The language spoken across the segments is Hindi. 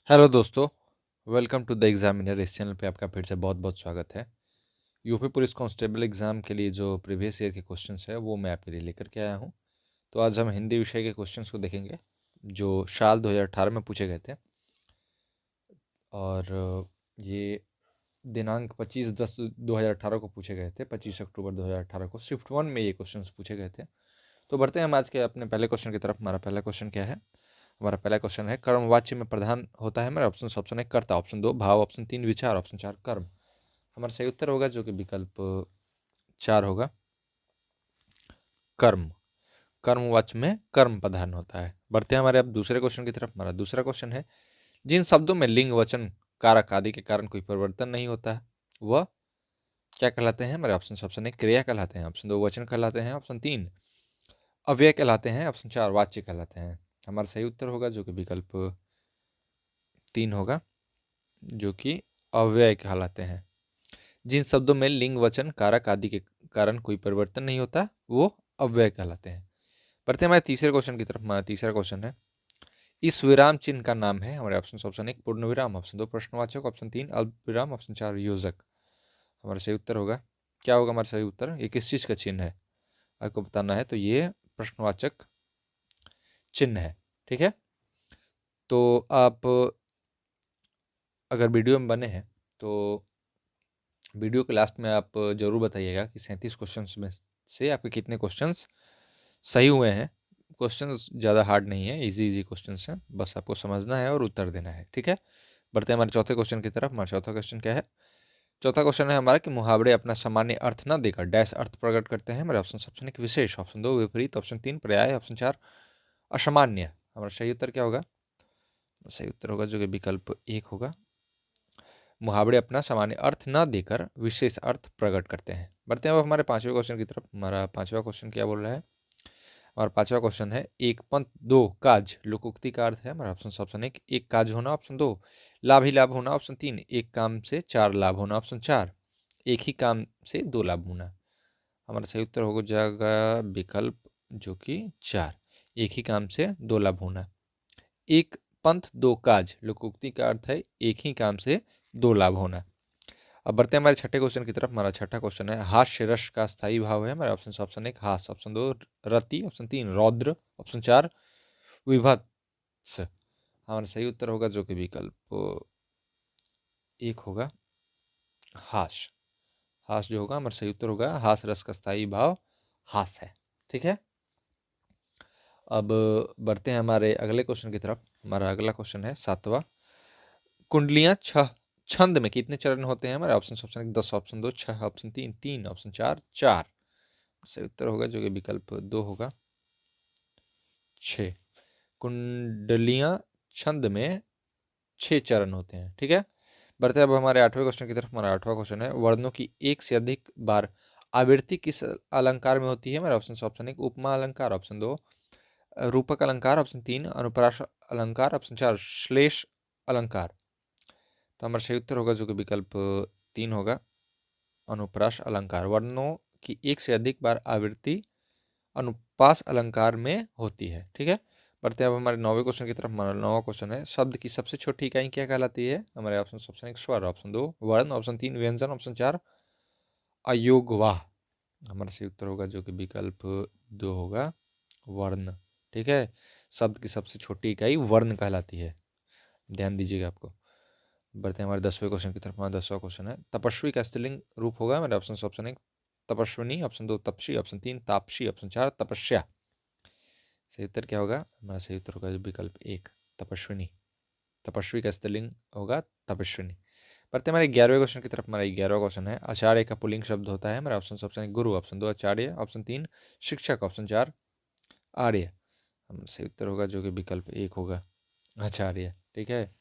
हेलो दोस्तों, वेलकम टू द एग्जामिनर। इस चैनल पे आपका फिर से बहुत बहुत स्वागत है। यूपी पुलिस कांस्टेबल एग्ज़ाम के लिए जो प्रीवियस ईयर के क्वेश्चंस है वो मैं आपके लिए लेकर के आया हूँ। तो आज हम हिंदी विषय के क्वेश्चंस को देखेंगे जो साल 2018 में पूछे गए थे। और ये दिनांक 25/10/2018 को पूछे गए थे। 25 अक्टूबर 2018 को शिफ्ट 1 में ये क्वेश्चंस पूछे गए थे। तो बढ़ते हैं हम आज के अपने पहले क्वेश्चन की तरफ। हमारा पहला क्वेश्चन क्या है? हमारा पहला क्वेश्चन है, कर्मवाच्य में प्रधान होता है हमारा ऑप्शन 1 कर्ता, ऑप्शन 2 भाव, ऑप्शन 3 विचार, ऑप्शन 4 कर्म। हमारा सही उत्तर होगा जो कि विकल्प 4 होगा, कर्म। कर्मवाच्य में कर्म प्रधान होता है। बढ़ते हैं हमारे अब दूसरे क्वेश्चन की तरफ। हमारा दूसरा क्वेश्चन है, जिन शब्दों में लिंग, वचन, कारक आदि के कारण कोई परिवर्तन नहीं होता है वह क्या कहलाते हैं? हमारे ऑप्शन 1 क्रिया कहलाते हैं, ऑप्शन 2 वचन कहलाते हैं, ऑप्शन 3 अव्यय कहलाते हैं, ऑप्शन 4 वाच्य कहलाते हैं। हमारा सही उत्तर होगा जो कि विकल्प 3 होगा, जो कि अव्यय कहलाते हैं। जिन शब्दों में लिंग, वचन, कारक आदि के कारण कोई परिवर्तन नहीं होता वो अव्यय कहलाते हैं। बढ़ते हैं हमारे तीसरे क्वेश्चन की तरफ। हमारा तीसरा क्वेश्चन है, इस विराम चिन्ह का नाम है? हमारे ऑप्शन 1 पूर्ण विराम, ऑप्शन 2 प्रश्नवाचक, ऑप्शन 3 अल्प विराम, ऑप्शन 4 योजक। हमारा सही उत्तर होगा, क्या होगा हमारा सही उत्तर? ये किस चीज़ का चिन्ह है आपको बताना है। तो ये प्रश्नवाचक चिन्ह है। ठीक है, तो आप अगर वीडियो में बने हैं तो वीडियो के लास्ट में आप ज़रूर बताइएगा कि 37 क्वेश्चंस में से आपके कितने क्वेश्चंस सही हुए हैं। क्वेश्चंस ज़्यादा हार्ड नहीं है, इजी इजी क्वेश्चंस हैं, बस आपको समझना है और उत्तर देना है। ठीक है, बढ़ते हैं हमारे चौथे क्वेश्चन की तरफ। हमारा चौथा क्वेश्चन क्या है? चौथा क्वेश्चन है हमारा कि मुहावरे अपना सामान्य अर्थ न देकर डैश अर्थ प्रकट करते हैं। हमारे ऑप्शन 1 विशेष, ऑप्शन 2 विपरीत, ऑप्शन 3 पर्याय, ऑप्शन 4 असामान्य। हमारा सही उत्तर क्या होगा? सही उत्तर होगा जो कि विकल्प 1 होगा, मुहावरे अपना सामान्य अर्थ न देकर विशेष अर्थ प्रकट करते हैं। बढ़ते हैं अब हमारे पांचवें क्वेश्चन की तरफ। हमारा पांचवा क्वेश्चन क्या बोल रहा है? हमारा पांचवा क्वेश्चन है, एक पंथ दो काज लोकोक्ति का अर्थ है। हमारा ऑप्शन 1 एक काज होना, ऑप्शन 2 लाभ ही लाभ होना, ऑप्शन 3 एक काम से 4 लाभ होना, ऑप्शन 4 एक ही काम से 2 लाभ होना। हमारा सही उत्तर हो जाएगा विकल्प जो कि 4, एक ही काम से 2 लाभ होना। एक पंथ दो काज लोकोक्ति का अर्थ है एक ही काम से 2 लाभ होना। अब बढ़ते हैं हमारे छठे क्वेश्चन की तरफ। हमारा छठा क्वेश्चन है, हास्य रस का स्थायी भाव है। हमारे ऑप्शन 1 हास, ऑप्शन 2 रति, ऑप्शन 3 रौद्र, ऑप्शन 4 विभत्स। हमारा सही उत्तर होगा जो कि विकल्प 1 होगा, हास। हास जो होगा हमारा सही उत्तर होगा, हास रस का स्थायी भाव हास है। ठीक है, अब बढ़ते हैं हमारे अगले क्वेश्चन की तरफ। हमारा अगला क्वेश्चन है सातवां, कुंडलियां छह छंद में कितने चरण होते हैं? हमारे ऑप्शन 1 10, ऑप्शन 2 6, ऑप्शन 3 3, ऑप्शन 4 4। सही उत्तर होगा जो कि विकल्प 2 होगा, 6। कुंडलियां छंद में 6 चरण होते हैं। ठीक है, बढ़ते अब हमारे आठवें क्वेश्चन की तरफ। हमारा आठवां क्वेश्चन है, वर्णों की एक से अधिक बार आवृत्ति किस अलंकार में होती है? हमारे ऑप्शन 1 उपमा अलंकार, ऑप्शन 2 रूपक अलंकार, ऑप्शन 3 अनुप्रास अलंकार, ऑप्शन 4 श्लेष अलंकार। तो हमारा सही उत्तर होगा जो कि विकल्प 3 होगा, अनुप्रास अलंकार। वर्णों की एक से अधिक बार आवृत्ति अनुपास अलंकार में होती है। ठीक है, बढ़ते हैं अब हमारे नौवें क्वेश्चन की तरफ। हमारा नौवां क्वेश्चन है, शब्द की सबसे छोटी इकाई क्या कहलाती है? हमारे ऑप्शन 1 स्वर, ऑप्शन 2 वर्ण, ऑप्शन 3 व्यंजन, ऑप्शन 4 अयोगवाह। हमारा सही उत्तर होगा जो कि विकल्प 2 होगा, वर्ण। ठीक है, शब्द की सबसे छोटी इकाई वर्ण कहलाती है, ध्यान दीजिएगा आपको। बढ़ते हैं हमारे 10वें क्वेश्चन की तरफ। हमारा 10वां क्वेश्चन है, तपस्वी का स्त्रीलिंग रूप होगा। हमारे ऑप्शन 1 तपस्विनी, ऑप्शन 2 तपसी, ऑप्शन 3 तापसी, ऑप्शन 4 तपस्या। सही उत्तर क्या होगा? हमारा सही उत्तर होगा विकल्प 1 तपस्विनी। तपस्वी का स्त्रीलिंग होगा तपस्विनी। बढ़ते हमारे 11वें क्वेश्चन की तरफ। हमारा 11वां क्वेश्चन है, आचार्य का पुल्लिंग शब्द होता है। हमारा ऑप्शन 1 गुरु, ऑप्शन 2 आचार्य, ऑप्शन 3 शिक्षक, ऑप्शन 4 आर्य। हम सही उत्तर होगा जो कि विकल्प 1 होगा, आचार्य। ठीक है,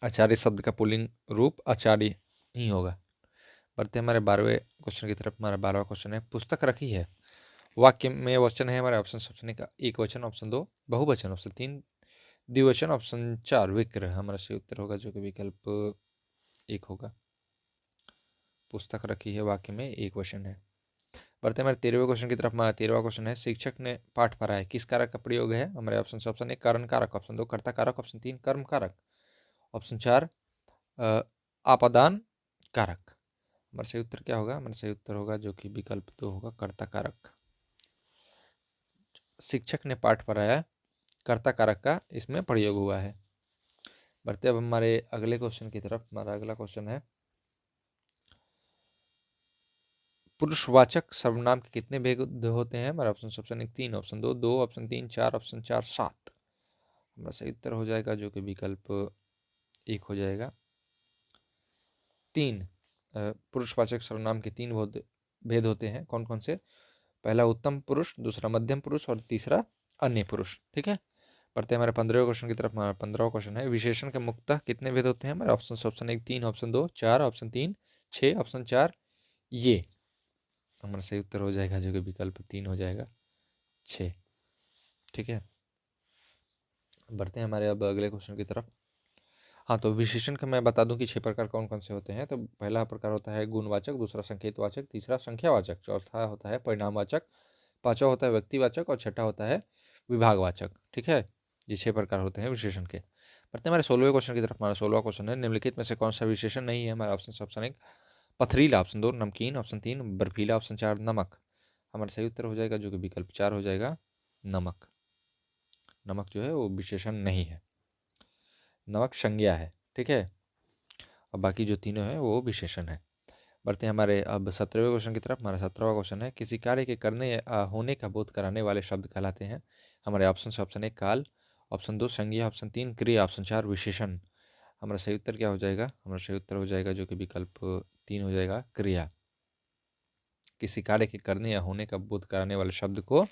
आचार्य शब्द का पुल्लिंग रूप आचार्य ही होगा। बढ़ते हमारे 12वें क्वेश्चन की तरफ। हमारा 12वां क्वेश्चन है, पुस्तक रखी है वाक्य में वचन है। हमारे ऑप्शन 1 एक वचन, ऑप्शन 2 बहुवचन, ऑप्शन 3 द्विवचन, ऑप्शन 4 विग्रह। हमारा सही उत्तर होगा जो कि विकल्प 1 होगा, पुस्तक रखी है वाक्य में एक वचन है। बढ़ते हैं हमारे 13वें क्वेश्चन की तरफ। हमारा 13वां क्वेश्चन है, शिक्षक ने पाठ पढ़ाया, किस कारक का प्रयोग है? हमारे ऑप्शन से ऑप्शन 1 कारण कारक, ऑप्शन 2 कर्ता कारक, ऑप्शन 3 कर्म कारक, ऑप्शन 4 आपादान कारक। हमारा सही उत्तर क्या होगा? हमारा सही उत्तर होगा जो कि विकल्प 2 होगा, कर्ता कारक। शिक्षक ने पाठ पढ़ाया, कर्ता कारक का इसमें प्रयोग हुआ है। बढ़ते अब हमारे अगले क्वेश्चन की तरफ। हमारा अगला क्वेश्चन है, पुरुषवाचक सर्वनाम के कितने भेद होते हैं? हमारा ऑप्शन 1 3, ऑप्शन 2 2, ऑप्शन 3 4, ऑप्शन 4 7। हमारा सही उत्तर हो जाएगा जो कि विकल्प 1 हो जाएगा 3। पुरुषवाचक सर्वनाम के 3 भेद होते हैं। कौन कौन से? पहला उत्तम पुरुष, दूसरा मध्यम पुरुष और तीसरा अन्य पुरुष। ठीक है। बढ़ते हैं हमारे 15वें क्वेश्चन की तरफ। हमारा 15वां क्वेश्चन है, विशेषण के मुख्यतः कितने भेद होते हैं? हमारे ऑप्शन 1 3, ऑप्शन 2 4, ऑप्शन 3 6, ऑप्शन 4 ये। हमारा सही उत्तर हो जाएगा जो कि विकल्प 3 हो जाएगा 6। ठीक है। बढ़ते हैं हमारे अब अगले क्वेश्चन की तरफ। हाँ, तो विशेषण का मैं बता दूं कि 6 प्रकार कौन कौन से होते हैं। तो पहला प्रकार होता है गुणवाचक, दूसरा संकेतवाचक, तीसरा संख्यावाचक, चौथा होता है परिणामवाचक, पांचवा होता है व्यक्तिवाचक और छठा होता है विभागवाचक। ठीक है। ये 6 प्रकार होते हैं विशेषण के। बढ़ते हैं हमारे 16वें क्वेश्चन की तरफ। हमारा 16वां क्वेश्चन है, निम्नलिखित में से कौन सा विशेषण नहीं है? हमारा ऑप्शन 1 पथरीला, ऑप्शन 2 नमकीन, ऑप्शन 3 बर्फीला, ऑप्शन 4 नमक। हमारा सही उत्तर हो जाएगा जो कि विकल्प 4 हो जाएगा नमक। नमक जो है वो विशेषण नहीं है, नमक संज्ञा है। ठीक है। और बाकी जो तीनों है वो विशेषण है। बढ़ते हैं हमारे अब 17वें क्वेश्चन की तरफ। हमारा 17वां क्वेश्चन है, किसी कार्य के करने या होने का बोध कराने वाले शब्द कहलाते हैं? हमारे ऑप्शन 1 काल, ऑप्शन 2 संज्ञा, ऑप्शन 3 क्रिया, ऑप्शन 4 विशेषण। हमारा सही उत्तर क्या हो जाएगा? हमारा सही उत्तर हो जाएगा जो कि विकल्प 3 हो जाएगा क्रिया। किसी कार्य के करने या होने का बोध कराने वाले शब्द को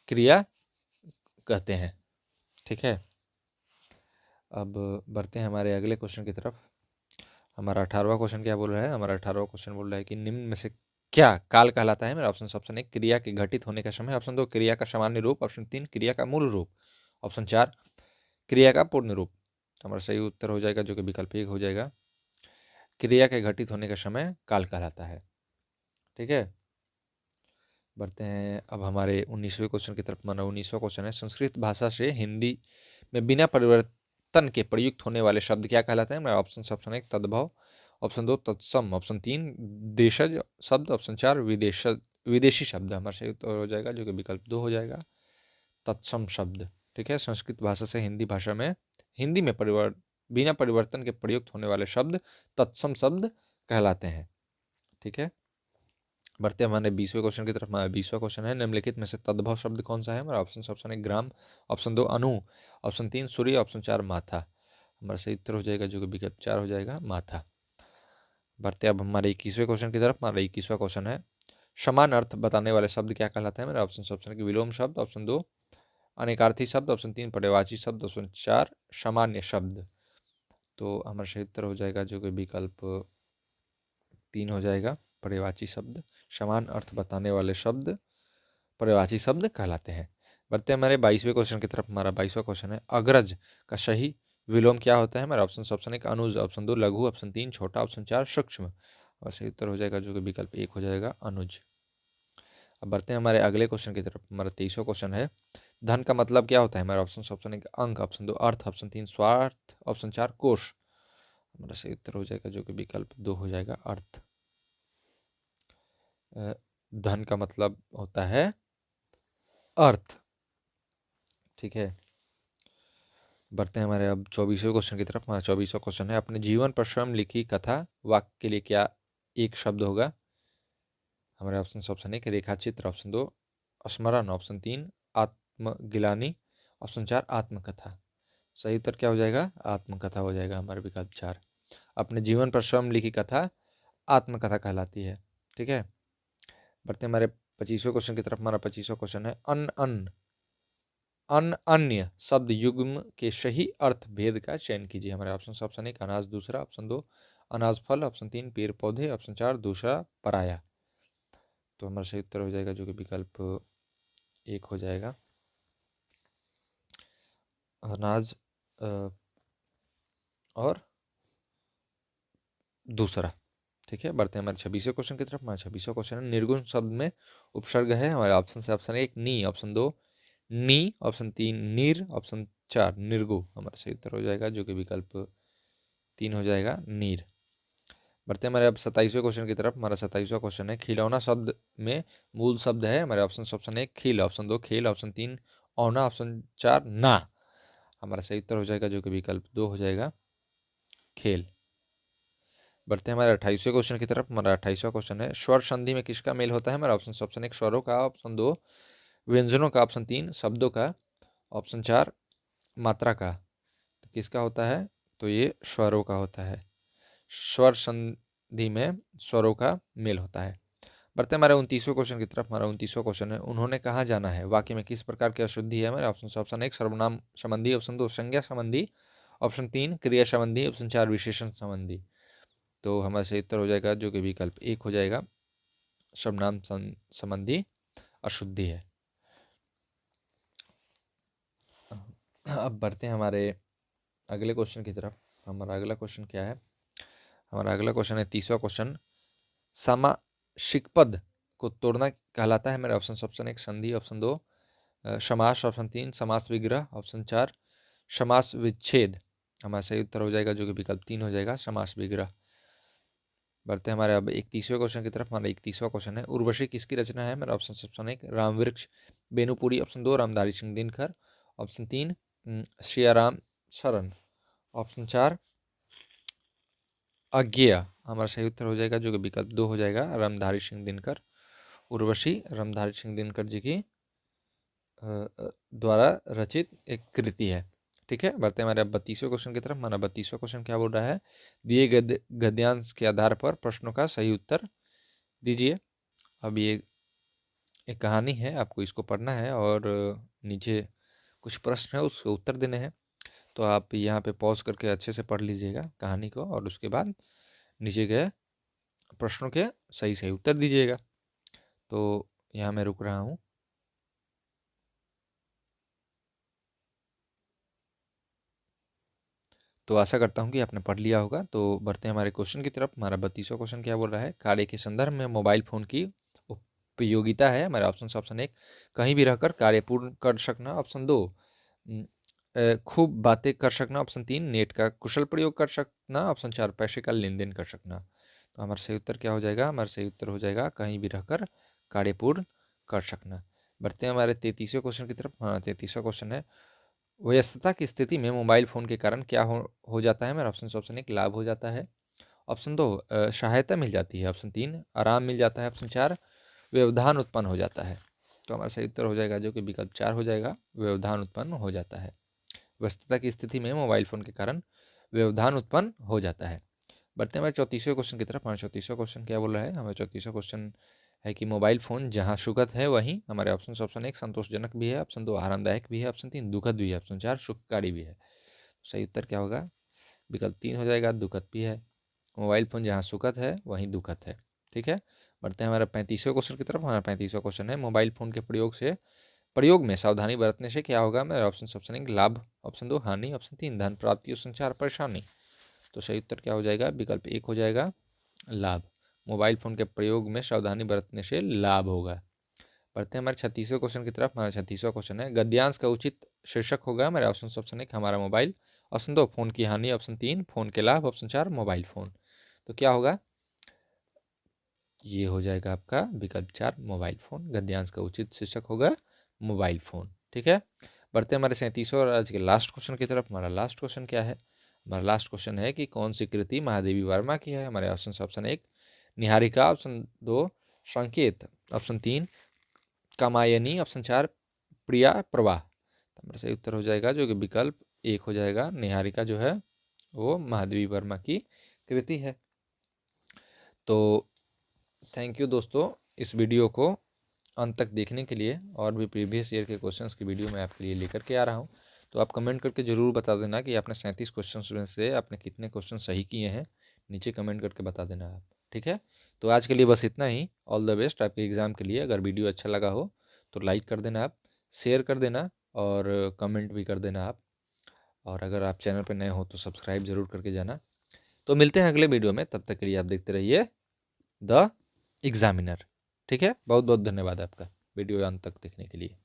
क्रिया कहते हैं। ठीक है। अब बढ़ते हैं हमारे अगले क्वेश्चन की तरफ। हमारा 18वां क्वेश्चन क्या बोल रहा है? हमारा 18वां क्वेश्चन बोल रहा है कि निम्न में से क्या काल कहलाता है? मेरा ऑप्शन 1 क्रिया के घटित होने का समय, ऑप्शन 2 क्रिया का सामान्य रूप, ऑप्शन 3 क्रिया का मूल रूप, ऑप्शन 4 क्रिया का पूर्ण रूप। हमारा सही उत्तर हो जाएगा जो कि विकल्प 1 हो जाएगा, क्रिया के घटित होने का समय काल कहलाता है। ठीक है। बढ़ते हैं अब हमारे 19वें क्वेश्चन की तरफ। हमारा 19वां क्वेश्चन है, संस्कृत भाषा से हिंदी में बिना परिवर्तन के प्रयुक्त होने वाले शब्द क्या कहलाते हैं? मेरा ऑप्शन 1 तद्भव, ऑप्शन 2 तत्सम, ऑप्शन 3 देशज शब्द, ऑप्शन 4 विदेशी शब्द। हमारा सही उत्तर हो जाएगा जो कि विकल्प 2 हो जाएगा तत्सम शब्द। ठीक है। संस्कृत भाषा से हिंदी में बिना परिवर्तन के प्रयुक्त होने वाले शब्द तत्सम शब्द कहलाते हैं। ठीक है। बढ़ते हैं हमारे 20वें क्वेश्चन की तरफ। हमारा 20वां क्वेश्चन है, निम्नलिखित में से तद्भव शब्द कौन सा है? हमारा ऑप्शन 1 ग्राम, ऑप्शन 2 अनु, ऑप्शन 3 सूर्य, ऑप्शन 4 माथा। हमारा सही उत्तर हो जाएगा जो कि विकल्प 4 हो जाएगा माथा। बढ़ते अब हमारे 21वें क्वेश्चन की तरफ। हमारा 21वां क्वेश्चन है, समान अर्थ बताने वाले शब्द क्या कहलाते हैं? मेरा ऑप्शन 1 विलोम शब्द, ऑप्शन 2 अनेकार्थी शब्द, ऑप्शन 3 पर्यायवाची शब्द, ऑप्शन 4 सामान्य शब्द। तो हमारा सही उत्तर हो जाएगा जो कि विकल्प 3 हो जाएगा पर्यायवाची शब्द। समान अर्थ बताने वाले शब्द पर्यायवाची शब्द कहलाते हैं। बढ़ते हैं हमारे 22वें क्वेश्चन की तरफ। हमारा 22वां क्वेश्चन है, अग्रज का सही विलोम क्या होता है? हमारा ऑप्शन 1 अनुज, ऑप्शन 2 लघु, ऑप्शन 3 छोटा, ऑप्शन 4 सूक्ष्म। और सही उत्तर हो जाएगा जो कि विकल्प 1 हो जाएगा अनुज। अब बढ़ते हैं हमारे अगले क्वेश्चन की तरफ। हमारा 23वां क्वेश्चन है, धन का मतलब क्या होता है? हमारा ऑप्शन 1 अंक, ऑप्शन 2 अर्थ, ऑप्शन 3 स्वार्थ, ऑप्शन 4 कोष। हमारा सही उत्तर हो जाएगा जो कि विकल्प 2 हो जाएगा अर्थ। धन का मतलब होता है अर्थ। ठीक है। बढ़ते हैं हमारे अब 24वें क्वेश्चन की तरफ। हमारा 24वां क्वेश्चन है, अपने जीवन पर स्वयं लिखी कथा वाक्य के लिए क्या एक शब्द होगा? हमारे ऑप्शन 1 रेखाचित्र, ऑप्शन 2 स्मरण, ऑप्शन 3 आत्मगिलानी, ऑप्शन 4 आत्मकथा। सही उत्तर क्या हो जाएगा? आत्मकथा हो जाएगा हमारा विकल्प 4। अपने जीवन पर स्वयं लिखी कथा आत्मकथा कहलाती है। ठीक है। बढ़ते हैं हमारे 25वें क्वेश्चन की तरफ। हमारा 25वां क्वेश्चन है, अन्य शब्द युग्म के सही अर्थ भेद का चयन कीजिए। हमारे ऑप्शन 1 अनाज, दूसरा ऑप्शन 2 अनाज फल, ऑप्शन 3 पेड़ पौधे, ऑप्शन 4 दूसरा पराया। तो हमारा सही उत्तर हो जाएगा जो कि विकल्प 1 हो जाएगा अनाज और दूसरा। ठीक है, बढ़ते हैं हमारे 26वें क्वेश्चन की तरफ। हमारा 26वां क्वेश्चन है निर्गुण शब्द में उपसर्ग है। हमारे ऑप्शन से ऑप्शन 1 नी, ऑप्शन 2 नी, ऑप्शन 3 नीर, ऑप्शन 4 निर्गु। हमारा सही उत्तर हो जाएगा जो कि विकल्प 3 हो जाएगा नीर। बढ़ते हैं हमारे अब 27वें क्वेश्चन की तरफ। हमारा 27वां क्वेश्चन है खिलौना शब्द में मूल शब्द है। हमारे ऑप्शन 1 खिल, ऑप्शन 2 खेल, ऑप्शन 3 औना, ऑप्शन 4 ना। हमारा सही उत्तर हो जाएगा जो कि विकल्प 2 हो जाएगा खेल। बढ़ते हैं हमारे 28वें क्वेश्चन की तरफ। हमारा 28वां क्वेश्चन है स्वर संधि में किसका मेल होता है। हमारा ऑप्शन 1 स्वरों का, ऑप्शन 2 व्यंजनों का, ऑप्शन 3 शब्दों का, ऑप्शन 4 मात्रा का। तो किसका होता है, तो ये स्वरों का होता है। स्वर संधि में स्वरों का मेल होता है। बढ़ते हैं हमारे 29वें क्वेश्चन की तरफ। हमारा 29वां क्वेश्चन है उन्होंने कहाँ जाना है वाक्य में किस प्रकार की अशुद्धि है। हमारे ऑप्शन 1 सर्वनाम संबंधी, ऑप्शन 2 संज्ञा संबंधी, ऑप्शन 3 क्रिया संबंधी, ऑप्शन 4 विशेषण संबंधी। तो हमारा सही उत्तर हो जाएगा जो कि विकल्प 1 हो जाएगा सर्वनाम संबंधी अशुद्धि है। अब बढ़ते हैं हमारे अगले क्वेश्चन की तरफ। हमारा अगला क्वेश्चन क्या है। हमारा अगला क्वेश्चन है 30वां क्वेश्चन सामासिक पद को तोड़ना कहलाता है। मेरे ऑप्शन 1 संधि, ऑप्शन 2 समास, ऑप्शन 3 समास विग्रह, ऑप्शन 4 समास विच्छेद। हमारा सही उत्तर हो जाएगा जो कि विकल्प 3 हो जाएगा समास विग्रह। बढ़ते हैं हमारे अब 31वें क्वेश्चन की तरफ। हमारा 31वां क्वेश्चन है उर्वशी किसकी रचना है। मेरा option 1 Ramvriksh Benipuri, option 2 Ramdhari Singh Dinkar, option 3 Siyaram Sharan, option 4 अज्ञेय। हमारा सही उत्तर हो जाएगा जो कि विकल्प 2 हो जाएगा रामधारी सिंह दिनकर। उर्वशी रामधारी सिंह दिनकर जी की द्वारा रचित एक कृति है। ठीक है, बढ़ते हैं हमारे अब 32वें क्वेश्चन की तरफ। हमारा 32वां क्वेश्चन क्या बोल रहा है दिए गए गद्यांश के आधार पर प्रश्नों का सही उत्तर दीजिए। अब ये एक कहानी है, आपको इसको पढ़ना है और नीचे कुछ प्रश्न है उसके उत्तर देने हैं। तो आप यहाँ पे पॉज करके अच्छे से पढ़ लीजिएगा कहानी को और उसके बाद नीचे के प्रश्नों के सही सही उत्तर दीजिएगा। तो यहाँ मैं रुक रहा हूँ। तो आशा करता हूँ कि आपने पढ़ लिया होगा। तो बढ़ते हैं हमारे क्वेश्चन की तरफ। हमारा 32वां क्वेश्चन क्या बोल रहा है कार्य के संदर्भ में मोबाइल फ़ोन की उपयोगिता है। हमारे ऑप्शन 1 कहीं भी रहकर कार्य पूर्ण कर सकना, ऑप्शन 2 खूब बातें कर सकना, ऑप्शन 3 नेट का कुशल प्रयोग कर सकना, ऑप्शन 4 पैसे का लेन देन कर सकना। तो हमारा सही उत्तर क्या हो जाएगा, हमारा सही उत्तर हो जाएगा कहीं भी रहकर कार्य पूर्ण कर सकना। बढ़ते हैं हमारे 33वें क्वेश्चन की तरफ। हाँ, 33वां क्वेश्चन है व्यस्तता की स्थिति में मोबाइल फ़ोन के कारण क्या हो जाता है। मेरा ऑप्शन 1 लाभ हो जाता है, ऑप्शन 2 सहायता मिल जाती है, ऑप्शन 3 आराम मिल जाता है, ऑप्शन 4 व्यवधान उत्पन्न हो जाता है। तो हमारा सही उत्तर हो जाएगा जो कि विकल्प 4 हो जाएगा व्यवधान उत्पन्न हो जाता है। व्यस्तता की स्थिति में मोबाइल फ़ोन के कारण व्यवधान उत्पन्न हो जाता है। बढ़ते हैं हमारे 34वें क्वेश्चन की तरफ। हमारा 34वां क्वेश्चन क्या बोल रहा है, हमारा 34वां क्वेश्चन है कि मोबाइल फ़ोन जहाँ सुखद है वहीं हमारे ऑप्शन 1 संतोषजनक भी है, ऑप्शन 2 आरामदायक भी है, ऑप्शन 3 दुखद भी है, ऑप्शन 4 सुखकारी भी है। सही उत्तर क्या होगा, विकल्प 3 हो जाएगा दुखद भी है। मोबाइल फ़ोन जहाँ सुखद है वहीं दुखद है। ठीक है, बढ़ते हैं हमारा 35वें क्वेश्चन की तरफ। हमारा 35वां क्वेश्चन है मोबाइल फ़ोन के प्रयोग में सावधानी बरतने से क्या होगा। मेरा ऑप्शन 1 लाभ, ऑप्शन 2 हानि, ऑप्शन 3 धन प्राप्ति, ऑप्शन 4 परेशानी। तो सही उत्तर क्या हो जाएगा, विकल्प 1 हो जाएगा लाभ। मोबाइल फ़ोन के प्रयोग में सावधानी बरतने से लाभ होगा। बढ़ते हैं हमारे 36वें क्वेश्चन की तरफ। हमारा 36वां क्वेश्चन है गद्यांश का उचित शीर्षक होगा। हमारे ऑप्शन 1 हमारा मोबाइल, ऑप्शन 2 फोन की हानि, ऑप्शन 3 फोन के लाभ, ऑप्शन 4 मोबाइल फ़ोन। तो क्या होगा, ये हो जाएगा आपका विकल्प 4 मोबाइल फ़ोन। गद्यांश का उचित शीर्षक होगा मोबाइल फ़ोन। ठीक है, बढ़ते हैं हमारे 37वें और आज के लास्ट क्वेश्चन की तरफ। हमारा लास्ट क्वेश्चन क्या है, हमारा लास्ट क्वेश्चन है कि कौन सी कृति महादेवी वर्मा की है। हमारे ऑप्शन 1 निहारिका, ऑप्शन 2 संकेत, ऑप्शन 3 कामायनी, ऑप्शन 4 प्रिया प्रवाह। तो हमारा सही उत्तर हो जाएगा जो कि विकल्प 1 हो जाएगा निहारिका जो है वो महादेवी वर्मा की कृति है। तो थैंक यू दोस्तों, इस वीडियो को अंत तक देखने के लिए। और भी प्रीवियस ईयर के क्वेश्चंस की वीडियो मैं आपके लिए लेकर के आ रहा हूँ। तो आप कमेंट करके ज़रूर बता देना कि आपने 37 क्वेश्चंस में से आपने कितने क्वेश्चन सही किए हैं, नीचे कमेंट करके बता देना आप। ठीक है, तो आज के लिए बस इतना ही। ऑल द बेस्ट आपके एग्ज़ाम के लिए। अगर वीडियो अच्छा लगा हो तो लाइक कर देना आप, शेयर कर देना और कमेंट भी कर देना आप। और अगर आप चैनल पर नए हो तो सब्सक्राइब ज़रूर करके जाना। तो मिलते हैं अगले वीडियो में, तब तक के लिए आप देखते रहिए द एग्जामिनर। ठीक है, बहुत बहुत धन्यवाद आपका वीडियो अंत तक देखने के लिए।